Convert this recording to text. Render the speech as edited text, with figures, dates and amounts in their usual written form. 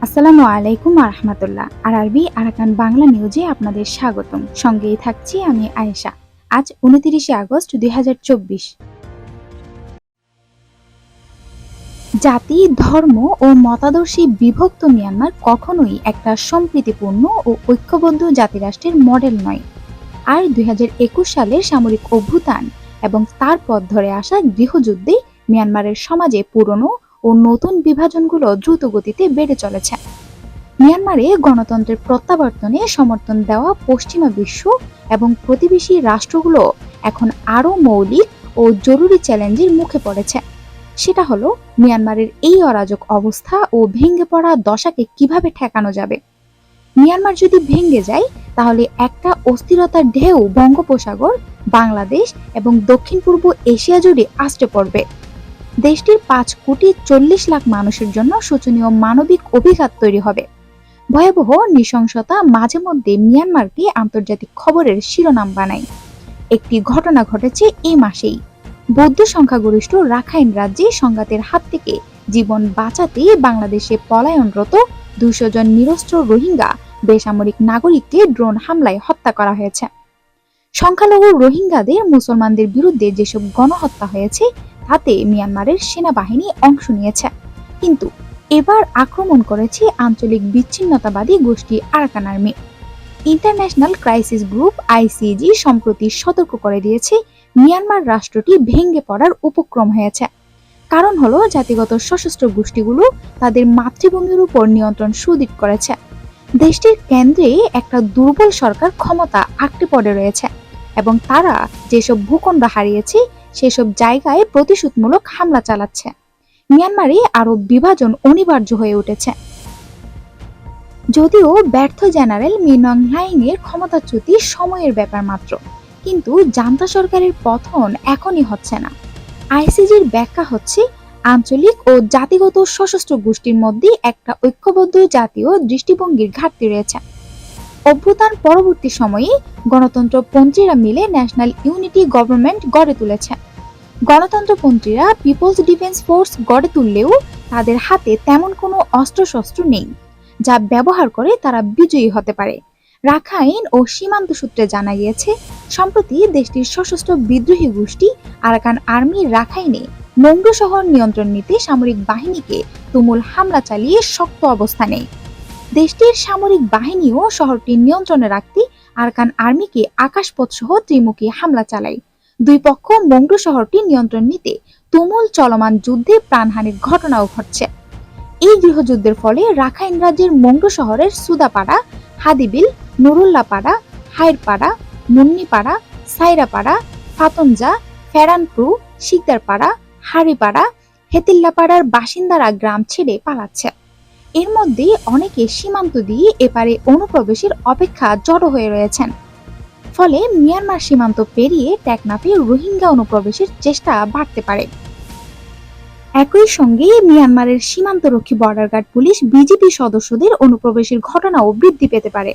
আসসালামু আলাইকুম রাহমাতুল্লাহ। আরবি আরাকান বাংলা নিউজে আপনাদের স্বাগতম। সঙ্গেই থাকছি আমি আয়েশা। আজ 29 আগস্ট 2024। জাতি, ধর্ম ও মতাদর্শে বিভক্ত মিয়ানমার কখনোই একটা সম্প্রীতিপূর্ণ ও ঐক্যবদ্ধ জাতিরাষ্ট্রের মডেল নয়। আর 2021 সালের সামরিক অভ্যুত্থান এবং তার পথ ধরে আসা গৃহযুদ্ধে মিয়ানমারের সমাজে পুরনো ও নতুন বিভাজনগুলো দ্রুত গতিতে বেড়ে চলেছে। মিয়ানমারে গণতন্ত্রের প্রত্যাবর্তনে সমর্থন দেওয়া পশ্চিমা বিশ্ব এবং প্রতিবেশী রাষ্ট্রগুলো এখন আরও মৌলিক ও জরুরি চ্যালেঞ্জের মুখে পড়েছে। সেটা হলো মিয়ানমারের এই অরাজক অবস্থা ও ভেঙে পড়া দশাকে কিভাবে ঠেকানো যাবে। মিয়ানমার যদি ভেঙে যায় তাহলে একটা অস্থিরতার ঢেউ বঙ্গোপসাগর, বাংলাদেশ এবং দক্ষিণ পূর্ব এশিয়া জুড়ে আছড়ে পড়বে। দেশটির 5,40,00,000 মানুষের জন্য শোচনীয় মানবিক অভিঘাত তৈরি হবে। ভয়াবহ নৃশংসতা মাঝে মধ্যে মিয়ানমারকে আন্তর্জাতিক খবরের শিরোনাম বানায়। একটি ঘটনা ঘটেছে এই মাসেই। বৌদ্ধ সংখ্যাগরিষ্ঠ রাখাইন রাজ্যে সংঘাতের হাত থেকে জীবন বাঁচাতে বাংলাদেশে পলায়নরত 200 জন নিরস্ত্র রোহিঙ্গা বেসামরিক নাগরিককে ড্রোন হামলায় হত্যা করা হয়েছে। সংখ্যালঘু রোহিঙ্গাদের মুসলমানদের বিরুদ্ধে যেসব গণহত্যা হয়েছে তাতে মিয়ানমারের সেনাবাহিনী অংশ নিয়েছে, কিন্তু এবার আক্রমণ করেছে আঞ্চলিক বিচ্ছিন্নতাবাদী গোষ্ঠী Arakan army. International crisis group ICG সম্প্রতি সতর্ক করে দিয়েছে মিয়ানমার রাষ্ট্রটি ভেঙে পড়ার উপক্রম হয়েছে। কারণ হলো জাতিগত সশস্ত্র গোষ্ঠীগুলো তাদের মাতৃভূমির উপর নিয়ন্ত্রণ সুদৃঢ় করেছে। দেশটির কেন্দ্রে একটা দুর্বল সরকার ক্ষমতা আঁকড়ে পড়ে রয়েছে এবং তারা যেসব ভূখণ্ড হারিয়েছে সেসব জায়গায় প্রতিশোধমূলক হামলা চালাচ্ছে। মিয়ানমারে আরো বিভাজন অনিবার্য হয়ে উঠেছে। যদিও ব্যর্থ জেনারেল মিন অং হ্লাইংয়ের ক্ষমতাচ্যুতি সময়ের ব্যাপার মাত্র, কিন্তু জান্তা সরকারের পতন এখনই হচ্ছে না। আইসিজির ব্যাখ্যা হচ্ছে আঞ্চলিক ও জাতিগত সশস্ত্র গোষ্ঠীর মধ্যে একটা ঐক্যবদ্ধ জাতীয় দৃষ্টিভঙ্গির ঘাটতি রয়েছে। অভ্যুত্থান পরবর্তী সময়ে গণতন্ত্রপন্থীরা মিলে ন্যাশনাল ইউনিটি গভর্নমেন্ট গড়ে তুলেছে। গণতন্ত্রপন্থীরা পিপলস ডিফেন্স ফোর্স গড়ে তুললেও তাদের হাতে তেমন কোনো অস্ত্রশস্ত্র নেই যা ব্যবহার করে তারা বিজয়ী হতে পারে। রাখাইন ও সীমান্ত সূত্রে জানা গিয়েছে, সম্প্রতি দেশটির সশস্ত্র বিদ্রোহী গোষ্ঠী আরাকান আর্মি রাখাইনে মংডু শহর নিয়ন্ত্রণ নিতে সামরিক বাহিনীকে তুমুল হামলা চালিয়ে শক্ত অবস্থানে। দেশটির সামরিক বাহিনীও শহরটি নিয়ন্ত্রণে রাখতে আরাকান আর্মিকে আকাশপথ সহ ত্রিমুখী হামলা চালায়। দুই পক্ষ মংডু শহরটি নিয়ন্ত্রণ নিতে তুমুল চলমান যুদ্ধে প্রাণহানির ঘটনাও ঘটছে। এই গৃহযুদ্ধের ফলে রাখাইন রাজ্যের মংডু শহরের সুদাপাড়া, হাদিবিল, নুরুল্লাপাড়া, হাইরপাড়া, মুন্নিপাড়া, সাইরাপাড়া, ফাতনজা, ফেরানপ্রু, শিকদারপাড়া, হারিপাড়া, হেতিল্লাপাড়ার বাসিন্দারা গ্রাম ছেড়ে পালাচ্ছে। এর মধ্যে অনেকে সীমান্ত দিয়ে এপারে অনুপ্রবেশের অপেক্ষা জড়ো হয়ে রয়েছেন। ফলে মিয়ানমার সীমান্ত পেরিয়ে টেকনাফে রোহিঙ্গা অনুপ্রবেশের চেষ্টা বাড়তে পারে। একই সঙ্গে মিয়ানমারের সীমান্তরক্ষী বর্ডার গার্ড পুলিশ বিজিপি সদস্যদের অনুপ্রবেশের ঘটনাও বৃদ্ধি পেতে পারে।